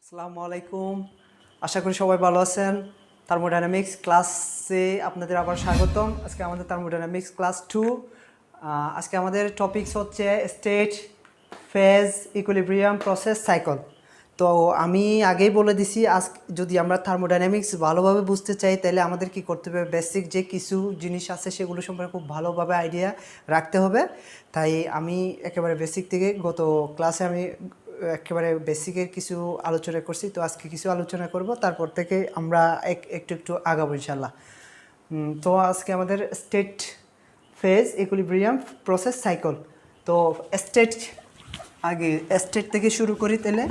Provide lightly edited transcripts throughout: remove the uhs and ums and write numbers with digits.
আসসালামু আলাইকুম। আশা করি সবাই ভালো আছেন। থার্মোডাইনামিক্স ক্লাসে আপনাদের আবার স্বাগতম। আজকে আমাদের থার্মোডাইনামিক্স ক্লাস 2। আজকে আমাদের টপিকস হচ্ছে state, phase, equilibrium, process, cycle. তো আমি আগেই বলে দিছি, যদি আমরা থার্মোডাইনামিক্স ভালোভাবে বুঝতে চাই তাহলে আমাদের কি করতে হবে, বেসিক যে কিছু জিনিস আছে সেগুলো সম্পর্কে খুব ভালোভাবে আইডিয়া রাখতে হবে। তাই আমি একেবারে বেসিক থেকে গত ক্লাসে আমি একেবারে বেসিকের কিছু আলোচনা করছি, তো আজকে কিছু আলোচনা করব, তারপর থেকে আমরা একটু একটু আগাবো ইনশাল্লাহ। তো আজকে আমাদের state, phase, equilibrium, process, cycle. তো স্টেট, আগে স্টেট থেকে শুরু করি তাহলে।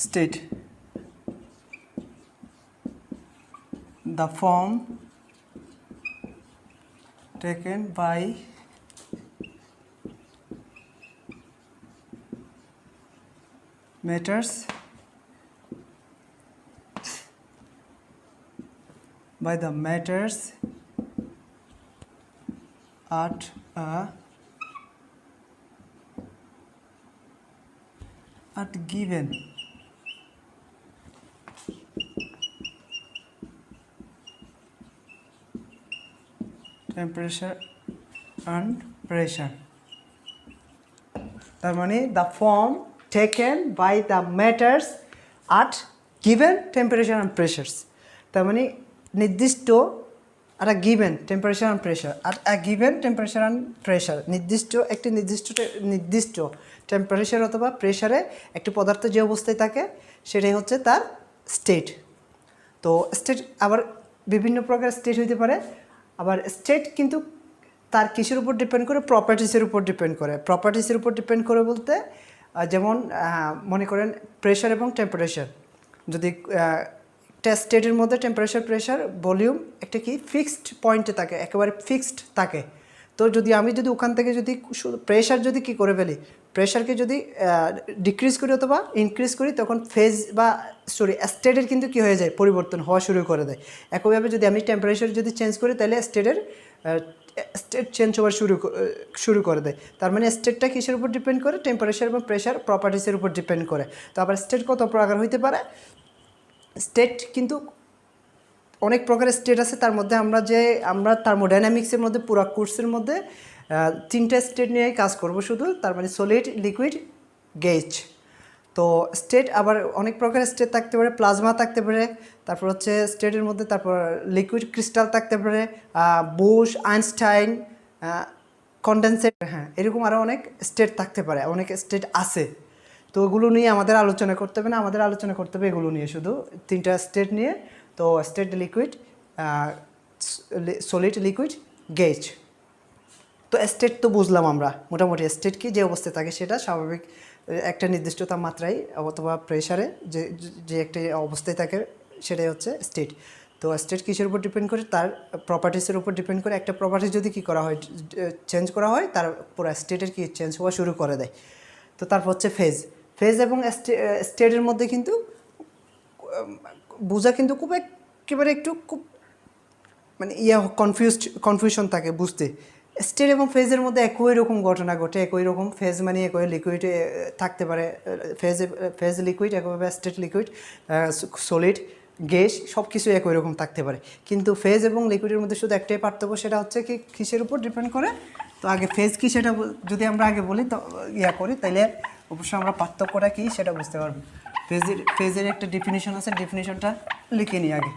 State, the form taken by matters at given temperature and pressure। তার মানে the form taken by the matters at given temperature and pressures। তার মানে নির্দিষ্ট একটা given temperature and pressure, are given temperature and pressure, নির্দিষ্ট temperature অথবা প্রেশারে একটি পদার্থ যে অবস্থায় থাকে সেটাই হচ্ছে তার স্টেট। তো স্টেট আবার বিভিন্ন প্রকার স্টেট হইতে পারে। আবার স্টেট কিন্তু তার কিসের উপর ডিপেন্ড করে, প্রপার্টিসের উপর ডিপেন্ড করে। প্রপার্টিসের উপর ডিপেন্ড করে বলতে যেমন মনে করেন প্রেশার এবং টেম্পারেচার, যদি একটা স্টেটের মধ্যে টেম্পারেচার, প্রেশার, ভলিউম একটা কি ফিক্সড পয়েন্টে থাকে, একেবারে ফিক্সড থাকে। তো আমি যদি ওখান থেকে যদি প্রেশার যদি কী করে ফেলি, প্রেশারকে যদি ডিক্রিজ করি অথবা ইনক্রিজ করি, তখন ফেজ বা স্টেটের কিন্তু কী হয়ে যায়, পরিবর্তন হওয়া শুরু করে দেয়। একইভাবে যদি আমি টেম্পারেচার যদি চেঞ্জ করি তাহলে স্টেট চেঞ্জ হওয়ার শুরু করে দেয়। তার মানে স্টেটটা কিসের উপর ডিপেন্ড করে, টেম্পারেচার এবং প্রেশার প্রপার্টিসের উপর ডিপেন্ড করে। তো আবার স্টেট কত প্রকার হইতে পারে, স্টেট কিন্তু অনেক প্রকারের স্টেট আছে। তার মধ্যে আমরা থার্মোডাইনামিক্সের মধ্যে পুরো কোর্সের মধ্যে 3টা স্টেট নিয়েই কাজ করব শুধু, তার মানে সলিড, লিকুইড, গ্যাস। তো স্টেট আবার অনেক প্রকারের স্টেট থাকতে পারে, প্লাজমা থাকতে পারে, তারপর হচ্ছে স্টেটের মধ্যে তারপর লিকুইড ক্রিস্টাল থাকতে পারে, বুশ, আইনস্টাইন, কন্ডেন্সেট, হ্যাঁ এরকম আরও অনেক স্টেট থাকতে পারে, অনেক স্টেট আছে। তো ওগুলো নিয়ে আমাদের আলোচনা করতে হবে না, আমাদের আলোচনা করতে হবে এগুলো নিয়ে, শুধু 3টা স্টেট নিয়ে। তো state, liquid, solid, liquid, gas. তো স্টেট তো বুঝলাম আমরা মোটামুটি, স্টেট কি, যে অবস্থায় থাকে সেটা স্বাভাবিক একটা নির্দিষ্ট তাপমাত্রায় অথবা প্রেশারে যে একটা অবস্থায় থাকে সেটাই হচ্ছে স্টেট। তো স্টেট কিসের উপর ডিপেন্ড করে, তার প্রপার্টিসের উপর ডিপেন্ড করে। একটা প্রপার্টি যদি কী করা হয়, চেঞ্জ করা হয়, তার পুরো স্টেটের কি চেঞ্জ হওয়া শুরু করে দেয়। তো তারপর হচ্ছে ফেজ এবং স্টেটের মধ্যে কিন্তু বোঝা কিন্তু খুব একেবারে খুব মানে কনফিউশন থাকে বুঝতে। স্টেট এবং ফেজের মধ্যে একই রকম ঘটনা ঘটে, একই রকম। ফেজ মানে একই লিকুইড থাকতে পারে, ফেজ লিকুইড, একইভাবে স্টেট লিকুইড, সলিড, গ্যাস, সব কিছু একই রকম থাকতে পারে। কিন্তু ফেজ এবং লিকুইডের মধ্যে শুধু একটাই পার্থক্য, সেটা হচ্ছে কি কিসের উপর ডিপেন্ড করে। তো আগে ফেজ কি সেটা যদি আমরা আগে বলি, তো করি, তাইলে অবশ্যই আমরা পার্থক্যটা কী সেটা বুঝতে পারবো। ফেজের একটা ডেফিনিশন আছে, ডেফিনিশনটা লিখে নিই আগে।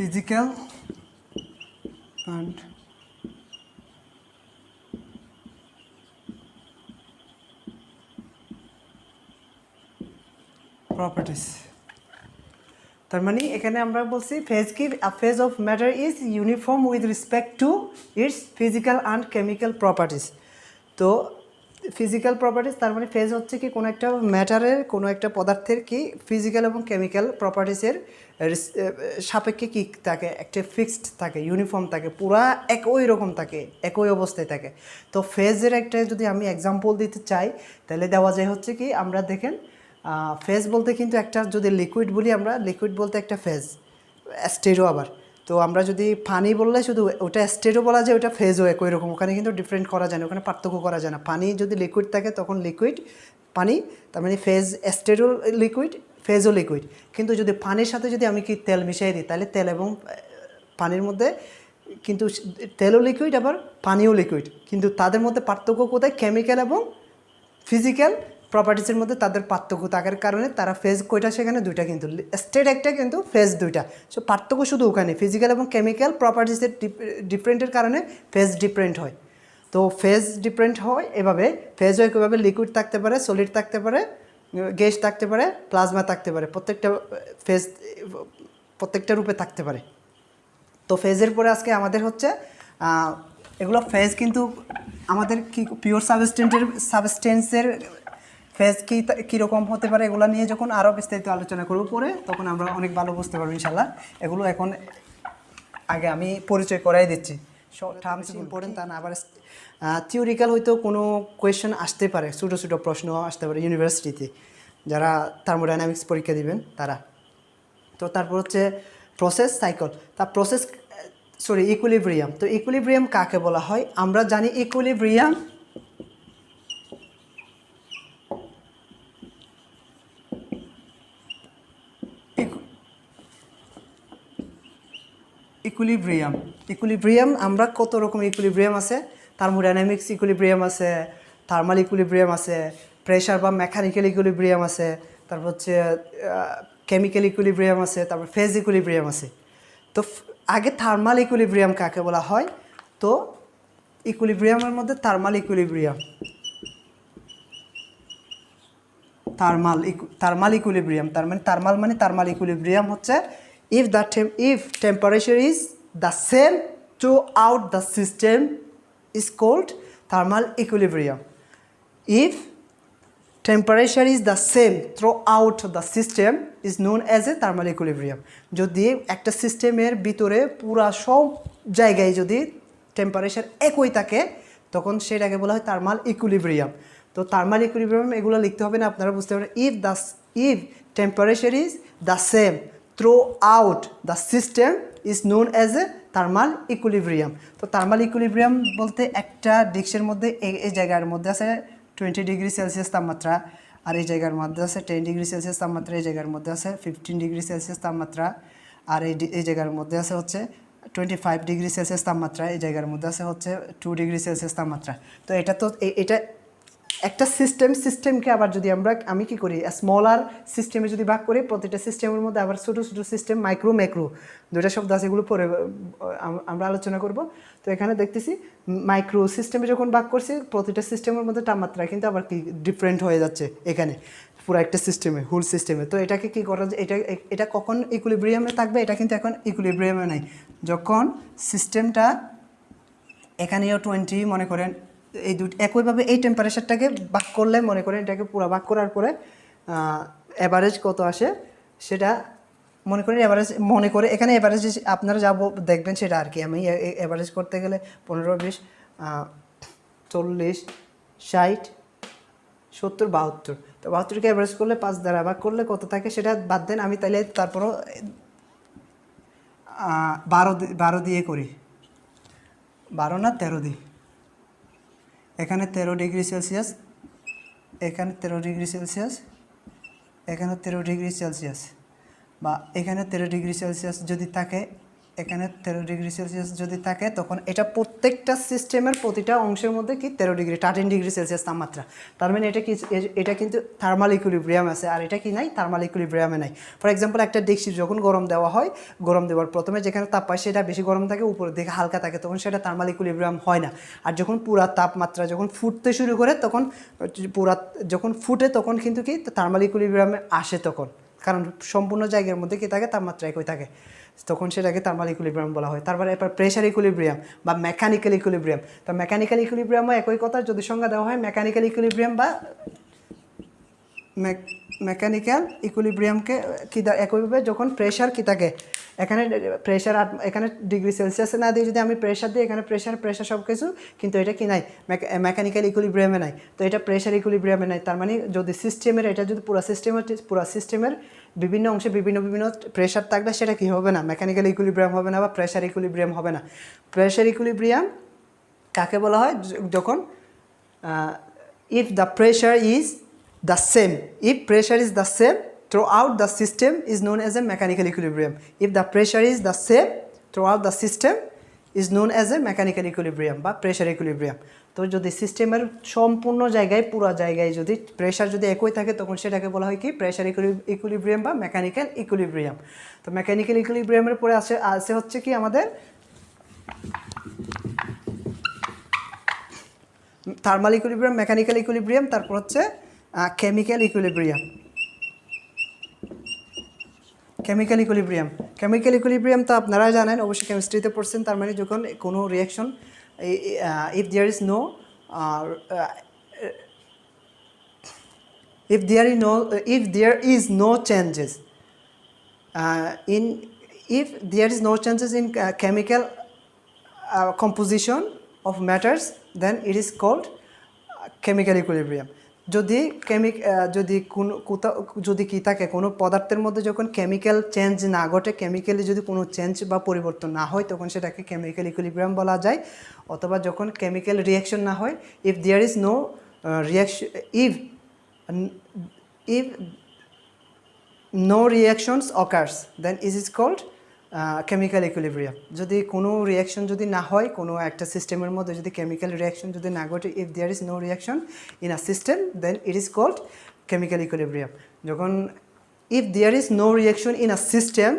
Physical and properties. তার মানে এখানে আমরা বলছি ফেজ কি, phase of matter is uniform with respect to its physical and chemical properties. তো ফিজিক্যাল প্রপার্টিস তার মানে ফেজ হচ্ছে কি কোনো একটা ম্যাটারের, কোনো একটা পদার্থের কি ফিজিক্যাল এবং কেমিক্যাল প্রপার্টিসের সাপেক্ষে কি থাকে, একটা ফিক্সড থাকে, ইউনিফর্ম থাকে, পুরা একই রকম থাকে, একই অবস্থায় থাকে। তো ফেজের একটা যদি আমি এক্সাম্পল দিতে চাই তাহলে দেওয়া যায় হচ্ছে কি, আমরা দেখেন ফেজ বলতে কিন্তু একটা যদি লিকুইড বলি, আমরা লিকুইড বলতে একটা ফেজ, স্টেরো আবার। তো আমরা যদি পানি বললে শুধু ওটা স্টেরো বলা যায়, ওটা ফেজও একই রকম, ওখানে কিন্তু ডিফারেন্ট করা যায় না, ওখানে পার্থক্য করা যায় না। পানি যদি লিকুইড থাকে তখন লিকুইড পানি, তার মানে ফেজ স্টেরো লিকুইড, ফেজও লিকুইড। কিন্তু যদি পানির সাথে যদি আমি কি তেল মিশিয়ে দিই তাহলে তেল এবং পানির মধ্যে কিন্তু তেলও লিকুইড আবার পানিও লিকুইড, কিন্তু তাদের মধ্যে পার্থক্য কোথায়, কেমিক্যাল এবং ফিজিক্যাল প্রপার্টিসের মধ্যে তাদের পার্থক্য থাকার কারণে তারা ফেজ কয়টা, সেখানে দুইটা, কিন্তু স্টেট একটা কিন্তু ফেজ দুইটা। সো পার্থক্য শুধু ওখানে ফিজিক্যাল এবং কেমিক্যাল প্রপার্টিসের ডিফারেন্টের কারণে ফেজ ডিফারেন্ট হয়। তো ফেজ ডিফারেন্ট হয় এভাবে, ফেজ হয় কীভাবে, লিকুইড থাকতে পারে, সলিড থাকতে পারে, গ্যাস থাকতে পারে, প্লাজমা থাকতে পারে, প্রত্যেকটা ফেজ প্রত্যেকটা রূপে থাকতে পারে। তো ফেজের পরে আজকে আমাদের হচ্ছে এগুলো ফেজ কিন্তু আমাদের কি পিওর সাবস্টেন্সের ফেজ কীরকম হতে পারে এগুলো নিয়ে যখন আরও বিস্তারিত আলোচনা করব পরে, তখন আমরা অনেক ভালো বুঝতে পারবো ইনশাল্লাহ। এগুলো এখন আগে আমি পরিচয় করাই দিচ্ছি, টার্মস ইম্পর্টেন্ট তা না, আবার থিওরিক্যাল হয়তো কোনো কোয়েশ্চেন আসতে পারে, ছোটো ছোটো প্রশ্ন আসতে পারে ইউনিভার্সিটিতে, যারা থার্মোডাইনামিক্স পরীক্ষা দিবেন তারা। তো তারপর হচ্ছে প্রসেস সাইকেল, ইকুইলিব্রিয়াম। তো ইকুইলিব্রিয়াম কাকে বলা হয়, আমরা জানি ইকুইলিব্রিয়াম ইকুইলিব্রিয়াম আমরা কত রকম ইকুইলিব্রিয়াম আছে, থার্মোডাইনামিক্স ইকুইলিব্রিয়াম আছে, থার্মাল ইকুইলিব্রিয়াম আছে, প্রেশার বা মেকানিক্যাল ইকুইলিব্রিয়াম আছে, তারপর হচ্ছে কেমিক্যাল ইকুইলিব্রিয়াম আছে, তারপর ফেজ ইকুইলিব্রিয়াম আছে। তো আগে থার্মাল ইকুইলিব্রিয়াম কাকে বলা হয়, তো ইকুইলিব্রিয়ামের মধ্যে থার্মাল ইকুইলিব্রিয়াম, থার্মাল ইকুইলিব্রিয়াম, তার মানে থার্মাল ইকুইলিব্রিয়াম হচ্ছে if temperature is the same throughout the system is called thermal equilibrium. If temperature is the same throughout the system is known as a thermal equilibrium. যদি একটা সিস্টেমের ভিতরে পুরা সব জায়গায় যদি টেম্পারেচার একই থাকে তখন সেটাকে বলা হয় থার্মাল ইকুইলিব্রিয়াম। তো থার্মাল ইকুইলিব্রিয়াম এগুলো লিখতে হবে না, আপনারা বুঝতে পারবেন। if temperature is the same throughout the system is known as a thermal equilibrium. তো থার্মাল ইকুইলিব্রিয়াম বলতে একটা ডিস্কের মধ্যে এই জায়গার মধ্যে আছে 20 ডিগ্রি সেলসিয়াস তাপমাত্রা, আর এই জায়গার মধ্যে আছে 10 ডিগ্রি সেলসিয়াস তাপমাত্রা, এই জায়গার মধ্যে আছে 15 ডিগ্রি সেলসিয়াস তাপমাত্রা, আর এই জায়গার মধ্যে আছে হচ্ছে 25 ডিগ্রি সেলসিয়াস তাপমাত্রা, এই জায়গার মধ্যে আছে হচ্ছে 2 ডিগ্রি সেলসিয়াস তাপমাত্রা। তো এটা একটা সিস্টেমকে আবার যদি আমি কি করি, স্মলার সিস্টেমে যদি ভাগ করি, প্রতিটা সিস্টেমের মধ্যে আবার ছোটো ছোটো সিস্টেম, মাইক্রো ম্যাক্রো দুইটা শব্দ আছে, এগুলো পরে আমরা আলোচনা করব। তো এখানে দেখতেছি মাইক্রো সিস্টেমে যখন ভাগ করছি প্রতিটা সিস্টেমের মধ্যে তাপমাত্রা কিন্তু আবার কি ডিফারেন্ট হয়ে যাচ্ছে এখানে পুরো একটা সিস্টেমে, হোল সিস্টেমে। তো এটাকে কি করা যায়, এটা কখন ইকুইলিব্রিয়ামে থাকবে, এটা কিন্তু এখন ইকুইলিব্রিয়ামে নাই। যখন সিস্টেমটা এখানেও 20 মনে করেন, এই দুটো একইভাবে এই টেম্পারেচারটাকে ভাগ করলে মনে করেন এটাকে পুরো ভাগ করার পরে অ্যাভারেজ কত আসে সেটা মনে করেন, এখানে অ্যাভারেজ আপনারা যা দেখবেন সেটা আর কি। আমি অ্যাভারেজ করতে গেলে 15, 20, 40, 60, 70, 72। তো 72কে অ্যাভারেজ করলে 5 দ্বারা ভাগ করলে কত থাকে সেটা বাদ দেন, আমি তাহলে তারপরও 12 দিয়ে করি, 12 না 13 দিই। এখানে 13 ডিগ্রি সেলসিয়াস, এখানে 13 ডিগ্রি সেলসিয়াস, এখানে 13 ডিগ্রি সেলসিয়াস, বা এখানে 13 ডিগ্রি সেলসিয়াস যদি থাকে এখানে 13 ডিগ্রি সেলসিয়াস যদি থাকে তখন এটা প্রত্যেকটা সিস্টেমের প্রতিটা অংশের মধ্যে কি 13 ডিগ্রি সেলসিয়াস তাপমাত্রা। তার মানে এটা কি, এটা কিন্তু থার্মাল ইকুইলিব্রিয়াম আছে, আর এটা কি নাই, থার্মাল ইকুইলিব্রিয়ামে নাই। ফর এক্সাম্পল একটা ডেক্সি যখন গরম দেওয়া হয়, গরম দেওয়ার প্রথমে যেখানে তাপ পায় সেটা বেশি গরম থাকে, উপরের দিকে হালকা থাকে, তখন সেটা থার্মাল ইকুইলিব্রিয়াম হয় না। আর যখন পুরা তাপমাত্রা যখন ফুটতে শুরু করে তখন যখন ফুটে তখন কিন্তু কি থার্মাল ইকুইলিব্রিয়ামে আসে তখন, কারণ সম্পূর্ণ জায়গার মধ্যে কি থাকে, তাপমাত্রা একই থাকে, তখন সেটাকে থার্মাল ইকুইলিব্রিয়াম বলা হয়। তারপরে এরপর প্রেশার ইকুইলিব্রিয়াম বা মেকানিক্যাল ইকুইলিব্রিয়াম। তো মেকানিক্যাল ইকুইলিব্রিয়ামও একই কথা, যদি সংজ্ঞা দেওয়া হয় মেকানিক্যাল ইকুইলিব্রিয়াম বা মেকানিক্যাল ইকুইলিব্রিয়ামকে কি একইভাবে যখন প্রেশার কি থাকে, এখানে প্রেশার এখানে ডিগ্রি সেলসিয়াসে না দিয়ে যদি আমি প্রেশার দিই, এখানে প্রেশার সব কিছু, কিন্তু এটা কি নাই, মেকানিক্যাল ইকুইলিব্রিয়ামে নাই, তো এটা প্রেশার ইকুইলিব্রিয়ামে নাই। তার মানে যদি সিস্টেমের, এটা যদি পুরো সিস্টেমের বিভিন্ন অংশে বিভিন্ন প্রেশার থাকলে সেটা কি হবে না, মেকানিক্যাল ইকুইলিব্রিয়াম হবে না বা প্রেশার ইকুইলিব্রিয়াম হবে না। প্রেশার ইকুইলিব্রিয়াম কাকে বলা হয়, যখন if the pressure is the same, if pressure is the same throughout the system is known as a mechanical equilibrium. If the pressure is the same throughout the system is known as a mechanical equilibrium বা pressure equilibrium. তো যদি সিস্টেমের সম্পূর্ণ জায়গায় পুরো জায়গায় যদি pressure যদি একই থাকে তখন সেটাকে বলা হয় কি, প্রেশার ইকুইলিব্রিয়াম বা মেকানিক্যাল ইকুইলিব্রিয়াম। তো মেকানিক্যাল ইকুইলিব্রিয়ামের পরে আসে হচ্ছে কি আমাদের থার্মাল ইকুইলিব্রিয়াম, মেকানিক্যাল ইকুইলিব্রিয়াম, তারপর হচ্ছে কেমিক্যাল ইকুইলিব্রিয়াম। কেমিক্যাল ইকুইলিব্রিয়াম তো আপনারা জানেন, অবশ্যই কেমিস্ট্রিতে পড়ছেন। তার মানে যখন কোনো reaction, if there is no changes in chemical composition of matters, then it is called chemical equilibrium. যদি কি থাকে কোনো পদার্থের মধ্যে যখন কেমিক্যাল চেঞ্জ না ঘটে, কেমিক্যালি যদি কোনো চেঞ্জ বা পরিবর্তন না হয় তখন সেটাকে কেমিক্যাল ইকুইলিব্রিয়াম বলা যায়। অথবা যখন কেমিক্যাল রিয়াকশন না হয়, if there is no reaction, if no reactions occurs, then it is called chemical equilibrium. যদি কোনো রিয়াকশন যদি না হয়, কোনো একটা সিস্টেমের মধ্যে যদি কেমিক্যাল রিয়াকশন যদি না ঘটে, if there is no reaction in a system, then it is called chemical equilibrium. যখন if there is no reaction in a system,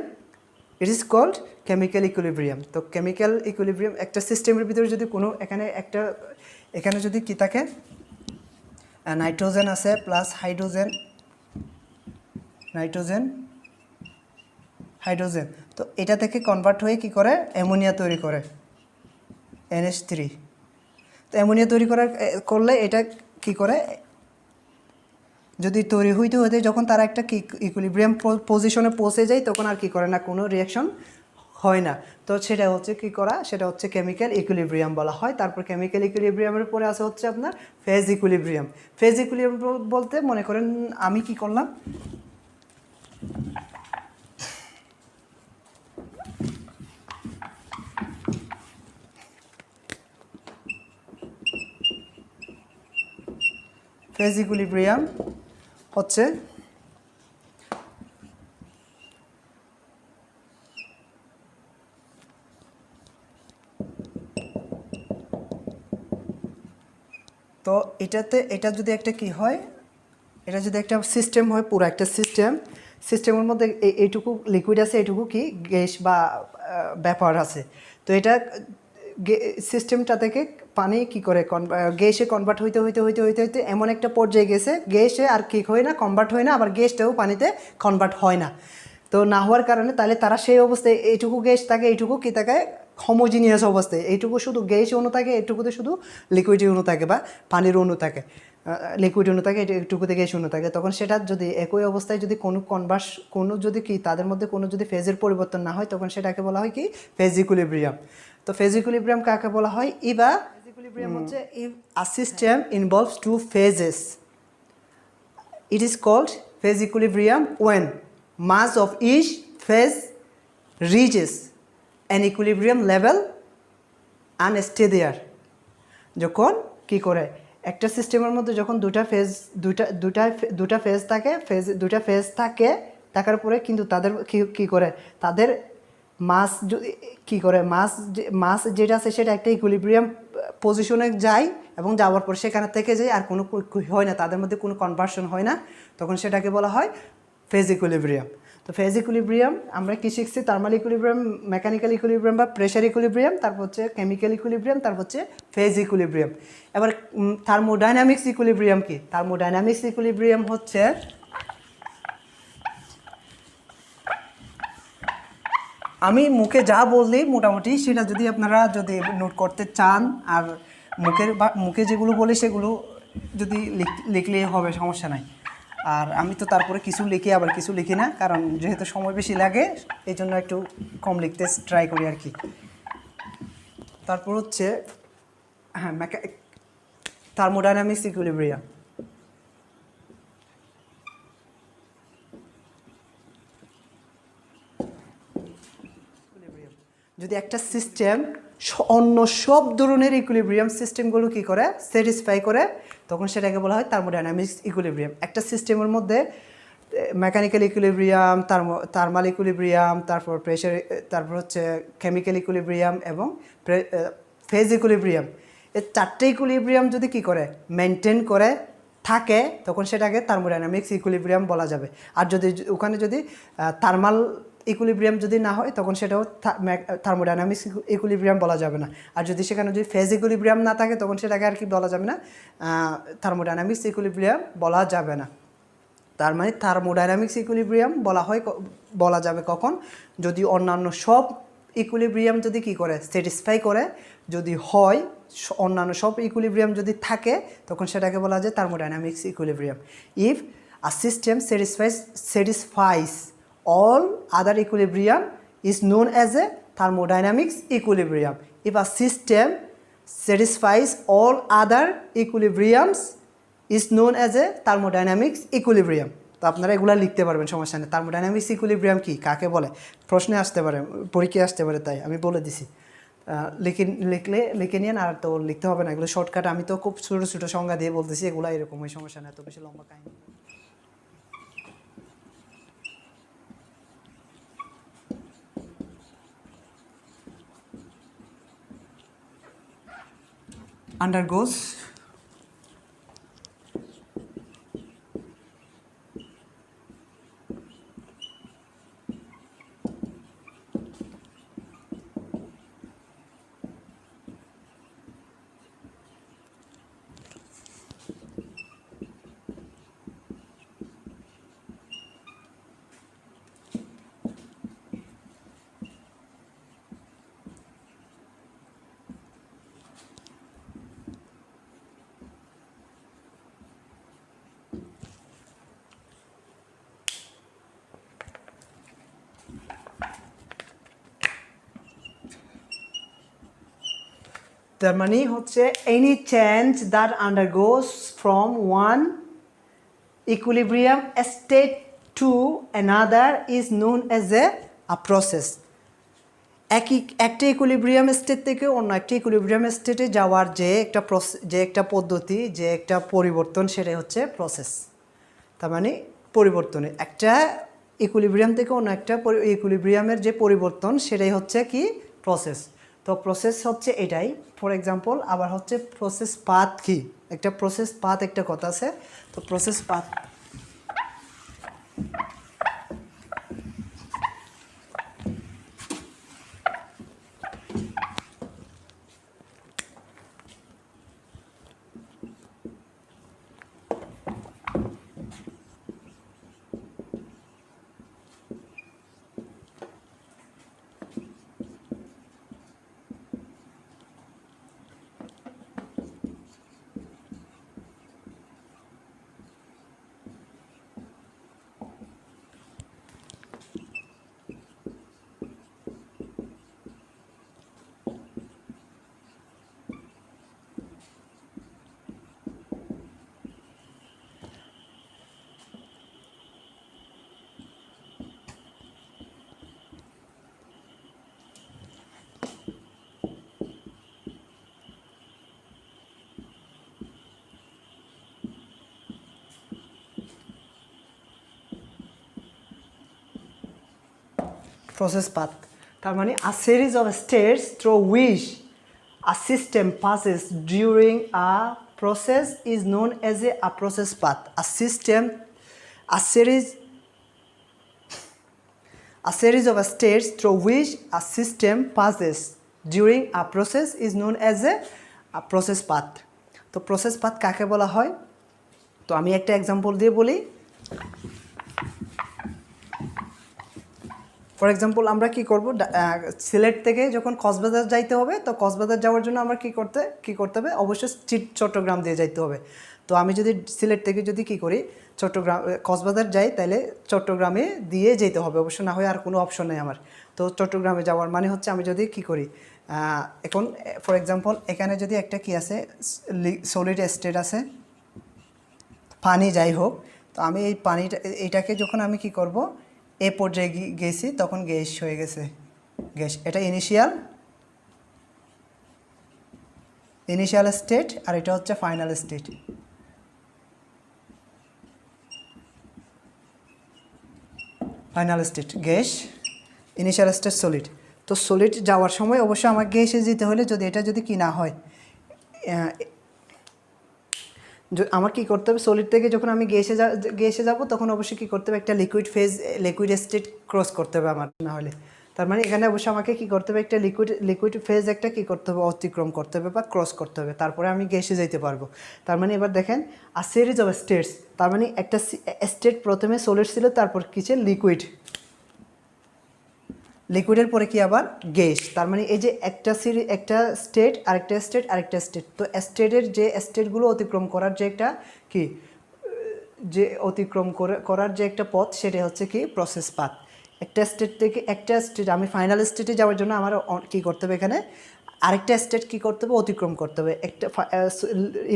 it is called chemical equilibrium. তো কেমিক্যাল ইকুইলিব্রিয়াম একটা সিস্টেমের ভিতরে যদি কোনো এখানে যদি কি থাকে, নাইট্রোজেন আছে প্লাস হাইড্রোজেন, তো এটা থেকে কনভার্ট হয়ে কি করে, অ্যামোনিয়া তৈরি করে, NH3। তো অ্যামোনিয়া তৈরি করলে এটা কি করে, যদি তৈরি হইতে যখন তারা একটা ইকুইলিব্রিয়াম পজিশনে পৌঁছে যায় তখন আর কি করে না, কোনো রিয়াকশন হয় না। তো সেটা হচ্ছে কি করা, সেটা হচ্ছে কেমিক্যাল ইকুইলিব্রিয়াম বলা হয়। তারপর কেমিক্যাল ইকুইলিব্রিয়ামের পরে আছে হচ্ছে আপনার ফেজ ইকুইলিব্রিয়াম। ফেজ ইকুইলিব্রিয়াম বলতে মনে করেন আমি কি করলাম, ফেজ ইকুইলিব্রিয়াম হচ্ছে তো এটা যদি একটা কি হয়, এটা যদি একটা সিস্টেম হয়, পুরো একটা সিস্টেমের মধ্যে এইটুকু লিকুইড আছে, এইটুকু কি গ্যাস বা ব্যাপার আছে। তো এটা সিস্টেমটা থেকে পানি কি করে গ্যাসে কনভার্ট হইতে এমন একটা পর্যায়ে গেছে, গ্যাসে আর কি হয় না, কনভার্ট হয় না, আবার গ্যাসটাও পানিতে কনভার্ট হয় না। তো না হওয়ার কারণে তাহলে তারা সেই অবস্থায় এইটুকু গ্যাস থাকে, এইটুকু কি থাকে, হোমোজিনিয়াস অবস্থায়, এইটুকু শুধু গ্যাস অণু থাকে, এইটুকুতে শুধু লিকুইড অণু থাকে বা পানির অণু থাকে, লিকুইড অণু থাকে, এইটুকুতে গ্যাস অণু থাকে। তখন সেটা যদি একই অবস্থায় যদি কোনো যদি কি তাদের মধ্যে কোনো যদি ফেজের পরিবর্তন না হয় তখন সেটাকে বলা হয় কি, ফেজ ইকুইলিব্রিয়াম। তো ফেজ ইকুইলিব্রিয়াম কাকে বলা হয়, equilibrium হচ্ছে if a system involves two phases, it is called phase equilibrium when mass of each phase reaches an equilibrium level and stay there. যখন কি করে একটা সিস্টেমের মধ্যে যখন দুটা ফেজ থাকে থাকার পরে কিন্তু তাদের কি করে তাদের মাস কী করে, মাস যেটা আছে সেটা একটা ইকুইলিব্রিয়াম পজিশনে যায় এবং যাওয়ার পর সেখানে থেকে যায়, আর কোনো হয় না, তাদের মধ্যে কোনো কনভার্সন হয় না, তখন সেটাকে বলা হয় ফেজ ইকুইলিব্রিয়াম। তো ফেজ ইকুইলিব্রিয়াম আমরা কী শিখছি, থার্মাল ইকুইলিব্রিয়াম, মেকানিক্যাল ইকুইলিব্রিয়াম বা প্রেশার ইকুইলিব্রিয়াম, তারপর হচ্ছে কেমিক্যাল ইকুইলিব্রিয়াম, তারপর হচ্ছে ফেজ ইকুইলিব্রিয়াম। এবার থার্মোডাইনামিক্স ইকুইলিব্রিয়াম কি? থার্মোডাইনামিক্স ইকুইলিব্রিয়াম হচ্ছে আমি মুখে যা বললি মোটামুটি সেটা যদি আপনারা যদি নোট করতে চান, আর মুখে যেগুলো বলি সেগুলো যদি লিখলেই হবে, সমস্যা নাই। আর আমি তো তারপরে কিছু লিখি আবার কিছু লিখি না, কারণ যেহেতু সময় বেশি লাগে এই জন্য একটু কম লিখতে ট্রাই করি আর কি। তারপর হচ্ছে হ্যাঁ, থার্মোডাইনামিক্স ইকুইলিব্রিয়াম। যদি একটা সিস্টেম অন্য সব ধরনের ইকুইলিব্রিয়াম সিস্টেমগুলো কী করে, স্যাটিসফাই করে, তখন সেটাকে বলা হয় থার্মোডাইনামিক্স ইকুইলিব্রিয়াম। একটা সিস্টেমের মধ্যে মেকানিক্যাল ইকুইলিব্রিয়াম, থার্মাল ইকুইলিব্রিয়াম, তারপর প্রেশার, তারপর হচ্ছে কেমিক্যাল ইকুইলিব্রিয়াম এবং ফেজ ইকুইলিব্রিয়াম, এই চারটে ইকুইলিব্রিয়াম যদি কী করে মেনটেন করে থাকে, তখন সেটাকে থার্মোডাইনামিক্স ইকুইলিব্রিয়াম বলা যাবে। আর যদি ওখানে যদি থার্মাল ইকুইলিব্রিয়াম যদি না হয়, তখন সেটাও থার্মোডাইনামিক্স ইকুইলিব্রিয়াম বলা যাবে না। আর যদি সেখানে যদি ফেজ ইকুইলিব্রিয়াম না থাকে, তখন সেটাকে আর কি বলা যাবে না, থার্মোডাইনামিক্স ইকুইলিব্রিয়াম বলা যাবে না। তার মানে থার্মোডাইনামিক্স ইকুইলিব্রিয়াম বলা যাবে কখন, যদি অন্যান্য সব ইকুইলিব্রিয়াম যদি কী করে স্যাটিসফাই করে, যদি হয় অন্যান্য সব ইকুইলিব্রিয়াম যদি থাকে, তখন সেটাকে বলা যায় thermodynamics equilibrium. If a system satisfies all other equilibrium is known as a thermodynamics equilibrium. If a system satisfies all other equilibriums is known as a thermodynamics equilibrium. তো আপনারা এগুলো লিখতে পারবেন, সমস্যা নেই। থার্মোডাইনামিক্স ইকুইলিব্রিয়াম কি, কাকে বলে, প্রশ্নে আসতে পারে, পরীক্ষায় আসতে পারে, তাই আমি বলে দিছি। লিখে নিন, আর তো লিখতে হবে না, এগুলো শর্টকাট। আমি তো খুব ছোটো ছোটো সংজ্ঞা দিয়ে বলতেছি, এগুলো এরকম, ওই সমস্যা নেই, এত বেশি লম্বা কাহিনী। undergoes তার মানে হচ্ছে any change that undergoes from one equilibrium state to another is known as a process. একটা ইকুইলিব্রিয়াম স্টেট থেকে অন্য একটা ইকুইলিব্রিয়াম স্টেটে যাওয়ার যে একটা পদ্ধতি, যে একটা পরিবর্তন, সেটাই হচ্ছে প্রসেস। তার মানে পরিবর্তনে একটা ইকুইলিব্রিয়াম থেকে অন্য একটা ইকুইলিব্রিয়ামের যে পরিবর্তন, সেটাই হচ্ছে কি প্রসেস। তো প্রসেস হচ্ছে এটাই। ফর এক্সাম্পল আবার হচ্ছে প্রসেস পাথ কি, একটা প্রসেস পাথ একটা কথা আছে। তো প্রসেস পাথ পাথ তার মানে a series of states through which a system passes during a process is known as a process path. A series of states through which a system passes during a process is known as a process path. তো process path কাকে বলা হয়? তো আমি একটা example দিয়ে বলি। For example আমরা কি করব, সিলেট থেকে যখন কক্সবাজার যাইতে হবে, তো কক্সবাজার যাওয়ার জন্য আমরা কি করতে হবে, অবশ্যই চট্টগ্রাম দিয়ে যাইতে হবে। তো আমি যদি সিলেট থেকে যদি কি করি, কক্সবাজার যাই, তাহলে চট্টগ্রামে দিয়ে যেতে হবে, অবশ্য না হয় আর কোনো অপশন নেই আমার। তো চট্টগ্রামে যাওয়ার মানে হচ্ছে আমি যদি কি করি, এখন ফর এক্সাম্পল এখানে যদি একটা কি আছে, সলিড স্টেট আছে, পানি যাই হোক, তো আমি এই পানিটা এইটাকে যখন আমি কি করব, এ পর্যায়ে গেছি, তখন গ্যাস হয়ে গেছে, গ্যাস। এটা ইনিশিয়াল স্টেট, আর এটা হচ্ছে final state. Final state gas, initial state solid. তো সলিড যাওয়ার সময় অবশ্যই আমার গ্যাসে যেতে হলে, যদি এটা যদি কি না হয়, আমার কী করতে হবে, সলিড থেকে যখন আমি গ্যাসে যাব, তখন অবশ্যই কী করতে হবে, একটা লিকুইড স্টেট ক্রস করতে হবে আমার, না হলে। তার মানে এখানে অবশ্যই আমাকে কী করতে হবে, একটা লিকুইড ফেজ একটা কী করতে হবে, অতিক্রম করতে হবে বা ক্রস করতে হবে, তারপরে আমি গ্যাসে যেতে পারবো। তার মানে এবার দেখেন, আর সিরিজ অফ স্টেটস, তার মানে একটা স্টেট প্রথমে সলিড ছিল, তারপর কিছু লিকুইডের পরে কি আবার গ্যাস। তার মানে এই যে একটা স্টেট, আরেকটা স্টেট, তো স্টেটের যে স্টেটগুলো অতিক্রম করার যে একটা কি, যে অতিক্রম করার যে একটা পথ, সেটা হচ্ছে কি প্রসেস পাথ। একটা স্টেট থেকে আমি ফাইনাল স্টেটে যাওয়ার জন্য আমার কি করতে হবে, এখানে আরেকটা স্টেট কি করতে হবে, অতিক্রম করতে হবে। একটা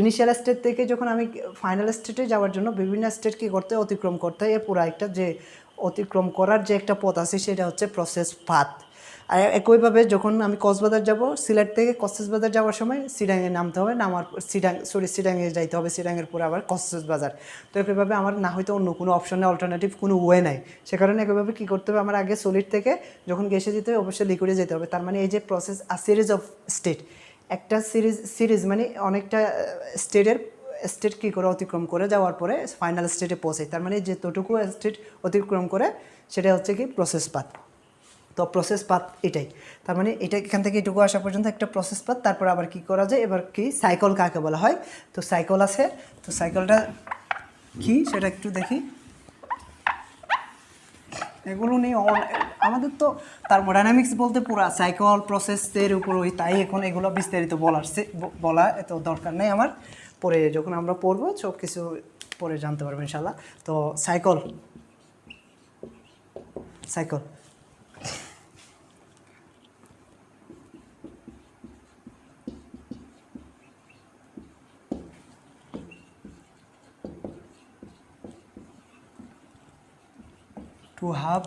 ইনিশিয়াল স্টেট থেকে যখন আমি ফাইনাল স্টেটে যাওয়ার জন্য বিভিন্ন স্টেট কি করতে, অতিক্রম করতে হয়। এর পুরো একটা যে অতিক্রম করার যে একটা পথ আছে, সেটা হচ্ছে প্রসেস পাথ। আর একইভাবে যখন আমি কক্সবাজার যাব, সিলেট থেকে কক্সবাজার যাওয়ার সময় সিডাঙে নামতে হবে, সিডাঙে যাইতে হবে, সিডাঙের পরে আবার কক্সবাজার। তো একইভাবে আমার না হয়তো অন্য কোনো অপশনে অল্টারনেটিভ কোনো ওয়ে নাই, সে কারণে একইভাবে কী করতে হবে, আমার আগে সলিড থেকে যখন গ্যাসে যেতে হবে, অবশ্যই লিকুইডে যেতে হবে। তার মানে এই যে process a series of state, একটা সিরিজ মানে অনেকটা স্টেট কী করে অতিক্রম করে যাওয়ার পরে ফাইনাল স্টেটে পৌঁছায়। তার মানে যেতটুকু স্টেট অতিক্রম করে, সেটা হচ্ছে কি প্রসেস পাথ। তো প্রসেস পাথ এটাই। তার মানে এটা এখান থেকে এটুকু আসা পর্যন্ত একটা প্রসেস পাথ। তারপর আবার কি করা যায়, এবার কি সাইকেল কাকে বলা হয়। তো সাইকেল আছে, তো সাইকেলটা কি সেটা একটু দেখি। এগুলো নিয়ে আমাদের তো থার্মোডাইনামিক্স বলতে পুরা সাইকেল প্রসেসের উপরই, তাই এখন এগুলো বিস্তারিত বলা এত দরকার নেই আমার। পরে যখন আমরা পড়বো সব কিছু পরে জানতে পারবো ইনশাল্লাহ। তো সাইকেল to have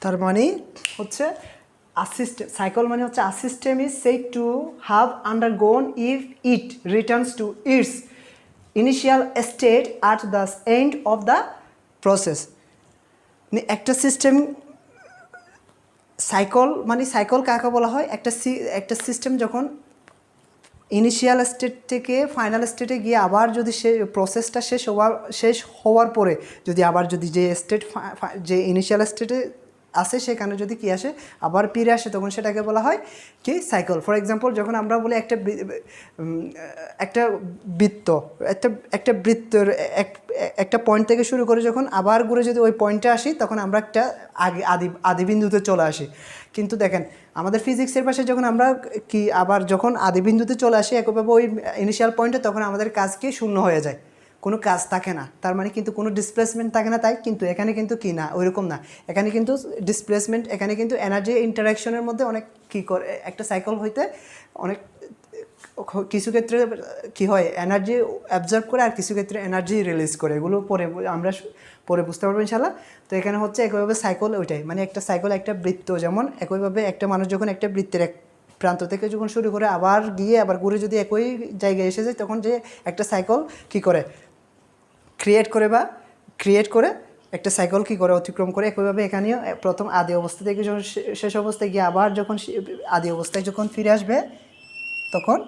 তার মানে হচ্ছে সাইকেল মানে হচ্ছে a system is said to have undergone if it returns to its initial state at the end of the process. একটা সিস্টেম সাইকেল কাকে বলা হয়, একটা সিস্টেম যখন ইনিশিয়াল স্টেট থেকে ফাইনাল স্টেটে গিয়ে আবার যদি সে প্রসেসটা শেষ হওয়ার পরে যদি আবার যে ইনিশিয়াল স্টেটে আসে সেখানে যদি কি আসে আবার ফিরে আসে তখন সেটাকে বলা হয় কি সাইকেল। ফর এক্সাম্পল যখন আমরা বলি একটা বৃত্ত একটা বৃত্তের একটা পয়েন্ট থেকে শুরু করে যখন আবার ঘুরে যদি ওই পয়েন্টে আসি তখন আমরা একটা আদিবিন্দুতে চলে আসি। কিন্তু দেখেন আমাদের ফিজিক্সের পাশে যখন আমরা কি আবার যখন আদিবিন্দুতে চলে আসি একইভাবে ওই ইনিশিয়াল পয়েন্টে তখন আমাদের কাজ কি শূন্য হয়ে যায়, কোনো কাজ থাকে না, তার মানে কিন্তু কোনো ডিসপ্লেসমেন্ট থাকে না। তাই কিন্তু এখানে কিন্তু কি না ওইরকম না, এখানে কিন্তু ডিসপ্লেসমেন্ট, এখানে কিন্তু এনার্জি ইন্টারাকশনের মধ্যে অনেক কী করে একটা সাইকেল হইতে অনেক কিছু ক্ষেত্রে কি হয় এনার্জি অ্যাবজর্ব করে আর কিছু ক্ষেত্রে এনার্জি রিলিজ করে, এগুলো পরে আমরা পরে বুঝতে পারবো ইনশাল্লাহ। তো এখানে হচ্ছে একইভাবে সাইকেল ওইটাই, মানে একটা সাইকেল একটা বৃত্ত, যেমন একইভাবে একটা মানুষ যখন একটা বৃত্তের এক প্রান্ত থেকে যখন শুরু করে আবার গিয়ে আবার ঘুরে যদি একই জায়গায় এসে যায় তখন যে একটা সাইকেল কী করে ক্রিয়েট করে একটা সাইকেল কী করে অতিক্রম করে। একইভাবে এখানেও প্রথম আদি অবস্থা থেকে যখন শেষ অবস্থায় গিয়ে আবার যখন আদি অবস্থায় যখন ফিরে আসবে তখন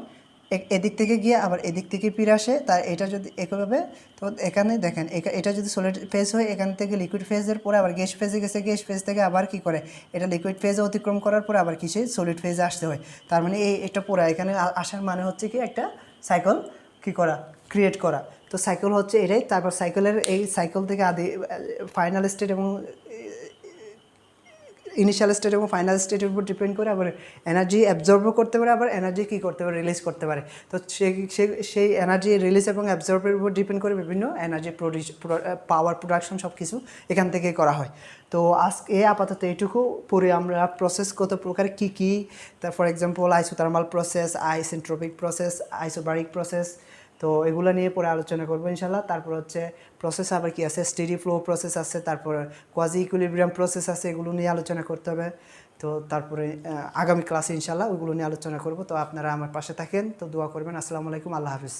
এদিক থেকে গিয়ে আবার এদিক থেকে ফিরে আসে। তার এটা যদি একইভাবে, তো এখানে দেখেন এটা যদি সলিড ফেজ হয় এখান থেকে লিকুইড ফেজের পরে আবার গ্যাস ফেজে গেছে, গ্যাস ফেজ থেকে আবার কি করে এটা লিকুইড ফেজে অতিক্রম করার পরে আবার কিসে সলিড ফেজে আসতে হয়। তার মানে এটা পুরো এখানে আসার মানে হচ্ছে কি একটা সাইকেল কী করা ক্রিয়েট করা। তো সাইকেল হচ্ছে এটাই। তারপর সাইকেলের এই সাইকেল থেকে আদি ফাইনাল স্টেট এবং ইনিশিয়াল স্টেট এবং ফাইনাল স্টেটের উপর ডিপেন্ড করে আবার এনার্জি অ্যাবজর্বও করতে পারে, আবার এনার্জি কী করতে পারে রিলিজ করতে পারে। তো সেই এনার্জি রিলিজ এবং অ্যাবজর্বের উপর ডিপেন্ড করে বিভিন্ন এনার্জি পাওয়ার প্রোডাকশন সব কিছু এখান থেকেই করা হয়। তো আজকে আপাতত এইটুকু পরে আমরা প্রসেস কত প্রকার কী for example isothermal process, isentropic process, isobaric process, তো এগুলো নিয়ে পরে আলোচনা করবো ইনশাল্লাহ। তারপর হচ্ছে প্রসেস আবার কি আছে, স্টেডি ফ্লো প্রসেস আছে, তারপর কোয়াজি ইকুইলিব্রিয়াম প্রসেস আছে, এগুলো নিয়ে আলোচনা করতে হবে। তো তারপরে আগামী ক্লাসে ইনশাল্লাহ ওইগুলো নিয়ে আলোচনা করব। তো আপনারা আমার পাশে থাকেন, তো দোয়া করবেন। আসসালামু আলাইকুম, আল্লাহ হাফিজ।